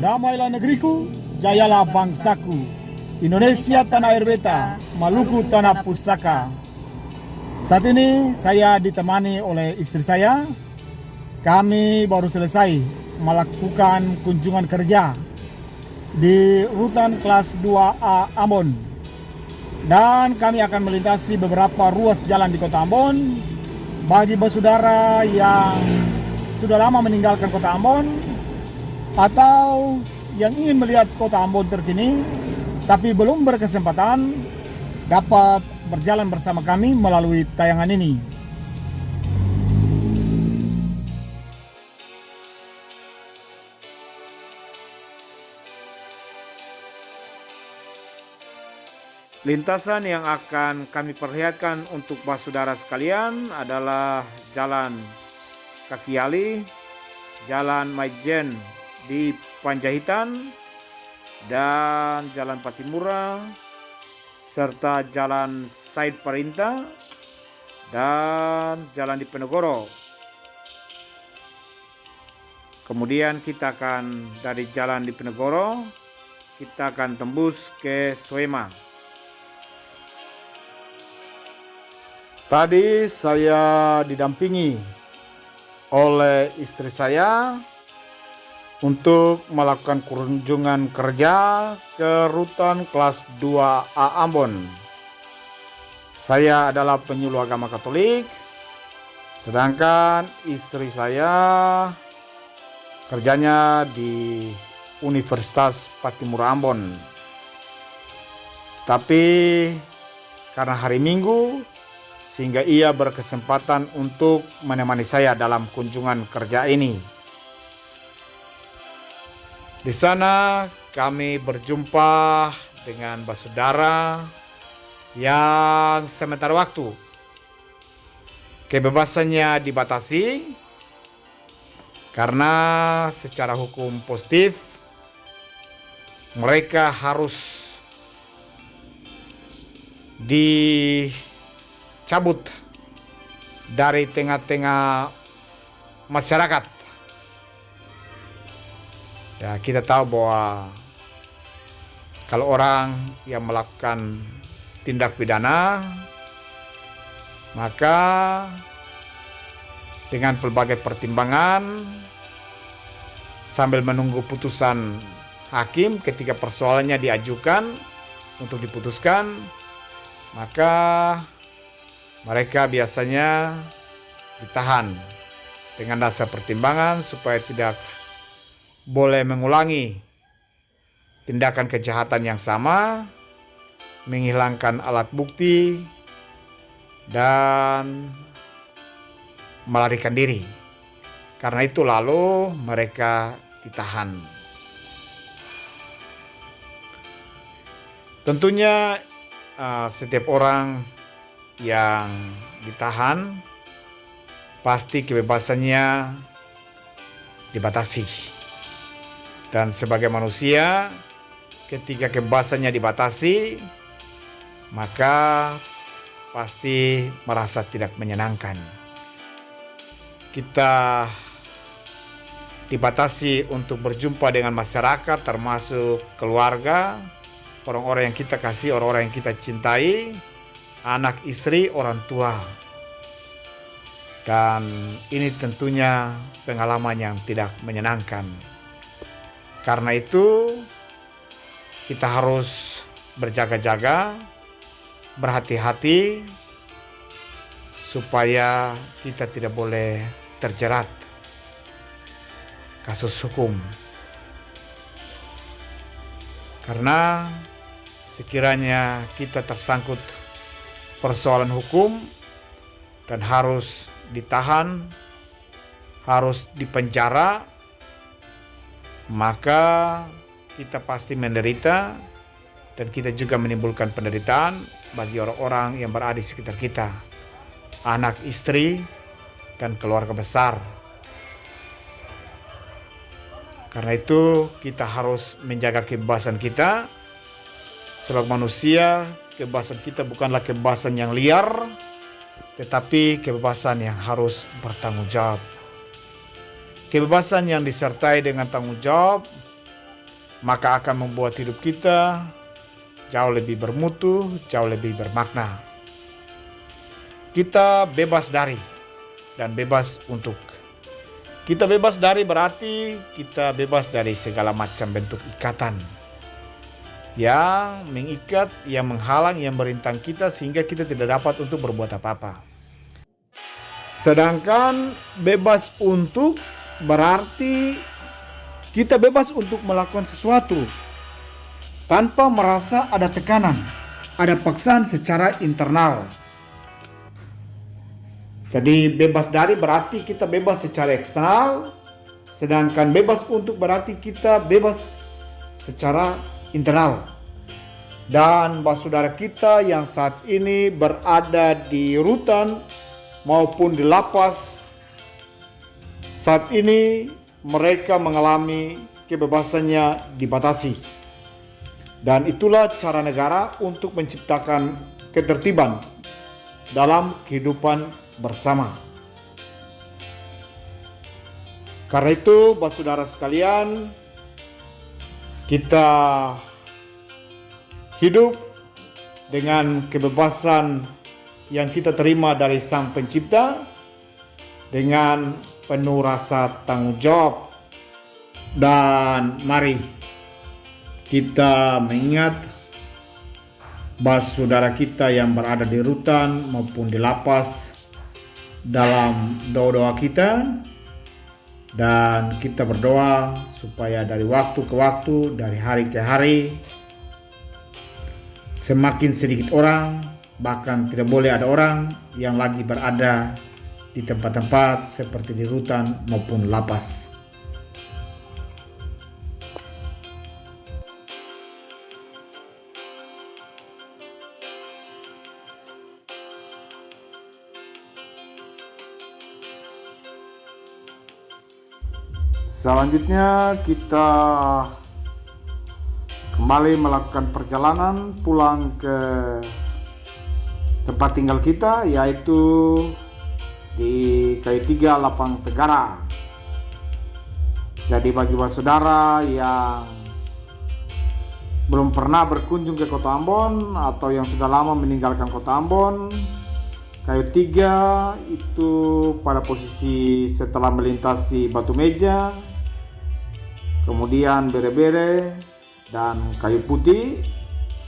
Damailah negeriku, jayalah bangsaku. Indonesia tanah air beta, Maluku tanah pusaka. Saat ini saya ditemani oleh istri saya. Kami baru selesai melakukan kunjungan kerja di rutan kelas 2A Ambon. Dan kami akan melintasi beberapa ruas jalan di kota Ambon. Bagi saudara yang sudah lama meninggalkan kota Ambon atau yang ingin melihat kota Ambon terkini tapi belum berkesempatan, dapat berjalan bersama kami melalui tayangan ini. Lintasan yang akan kami perlihatkan untuk saudara sekalian adalah Jalan Kakiali, Jalan Maijen di Panjaitan, dan Jalan Patimura, serta Jalan Said Perintah, dan Jalan Diponegoro. Kemudian kita akan dari Jalan Diponegoro, kita akan tembus ke Soema. Tadi saya didampingi oleh istri saya untuk melakukan kunjungan kerja ke rutan kelas 2A Ambon. Saya adalah penyuluh agama Katolik, sedangkan istri saya kerjanya di Universitas Patimura Ambon. Tapi karena hari Minggu, sehingga ia berkesempatan untuk menemani saya dalam kunjungan kerja ini. Di sana kami berjumpa dengan saudara yang sementara waktu kebebasannya dibatasi karena secara hukum positif mereka harus dicabut dari tengah-tengah masyarakat. Ya, kita tahu bahwa kalau orang yang melakukan tindak pidana, maka dengan berbagai pertimbangan sambil menunggu putusan hakim ketika persoalannya diajukan untuk diputuskan, maka mereka biasanya ditahan dengan dasar pertimbangan supaya tidak boleh mengulangi tindakan kejahatan yang sama, menghilangkan alat bukti, dan melarikan diri. Karena itu lalu mereka ditahan. Tentunya setiap orang yang ditahan pasti kebebasannya dibatasi. Dan sebagai manusia, ketika kebebasannya dibatasi, maka pasti merasa tidak menyenangkan. Kita dibatasi untuk berjumpa dengan masyarakat, termasuk keluarga, orang-orang yang kita kasih, orang-orang yang kita cintai, anak, istri, orang tua. Dan ini tentunya pengalaman yang tidak menyenangkan. Karena itu kita harus berjaga-jaga, berhati-hati supaya kita tidak boleh terjerat kasus hukum. Karena sekiranya kita tersangkut persoalan hukum dan harus ditahan, harus dipenjara, maka kita pasti menderita dan kita juga menimbulkan penderitaan bagi orang-orang yang berada di sekitar kita, anak, istri, dan keluarga besar. Karena itu kita harus menjaga kebebasan kita. Sebagai manusia, kebebasan kita bukanlah kebebasan yang liar, tetapi kebebasan yang harus bertanggung jawab. Kebebasan yang disertai dengan tanggung jawab maka akan membuat hidup kita jauh lebih bermutu, jauh lebih bermakna. Kita bebas dari dan bebas untuk. Kita bebas dari berarti kita bebas dari segala macam bentuk ikatan yang mengikat, yang menghalang, yang merintang kita sehingga kita tidak dapat untuk berbuat apa-apa. Sedangkan bebas untuk berarti kita bebas untuk melakukan sesuatu tanpa merasa ada tekanan, ada paksaan secara internal. Jadi bebas dari berarti kita bebas secara eksternal, sedangkan bebas untuk berarti kita bebas secara internal. Dan saudara kita yang saat ini berada di rutan maupun di lapas, saat ini mereka mengalami kebebasannya dibatasi. Dan itulah cara negara untuk menciptakan ketertiban dalam kehidupan bersama. Karena itu, saudara sekalian, kita hidup dengan kebebasan yang kita terima dari Sang Pencipta dengan penuh rasa tanggung jawab. Dan mari kita mengingat bahwa saudara kita yang berada di rutan maupun di lapas dalam doa-doa kita, dan kita berdoa supaya dari waktu ke waktu, dari hari ke hari, semakin sedikit orang, bahkan tidak boleh ada orang yang lagi berada di tempat-tempat seperti di rutan maupun lapas. Selanjutnya kita kembali melakukan perjalanan pulang ke tempat tinggal kita, yaitu di Kayu Tiga, Lapang Tegara. Jadi bagi saudara yang belum pernah berkunjung ke Kota Ambon atau yang sudah lama meninggalkan Kota Ambon, Kayu Tiga itu pada posisi setelah melintasi Batu Meja, kemudian Bere-Bere dan Kayu Putih.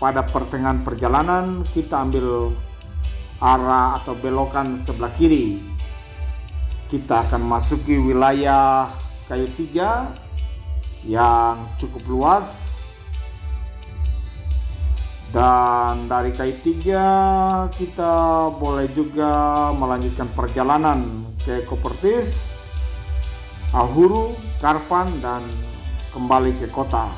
Pada pertengahan perjalanan kita ambil arah atau belokan sebelah kiri. Kita akan masuki wilayah Kayu Tiga yang cukup luas. Dan dari Kayu Tiga kita boleh juga melanjutkan perjalanan ke Kopertis, Ahuru, Karpan, dan kembali ke kota.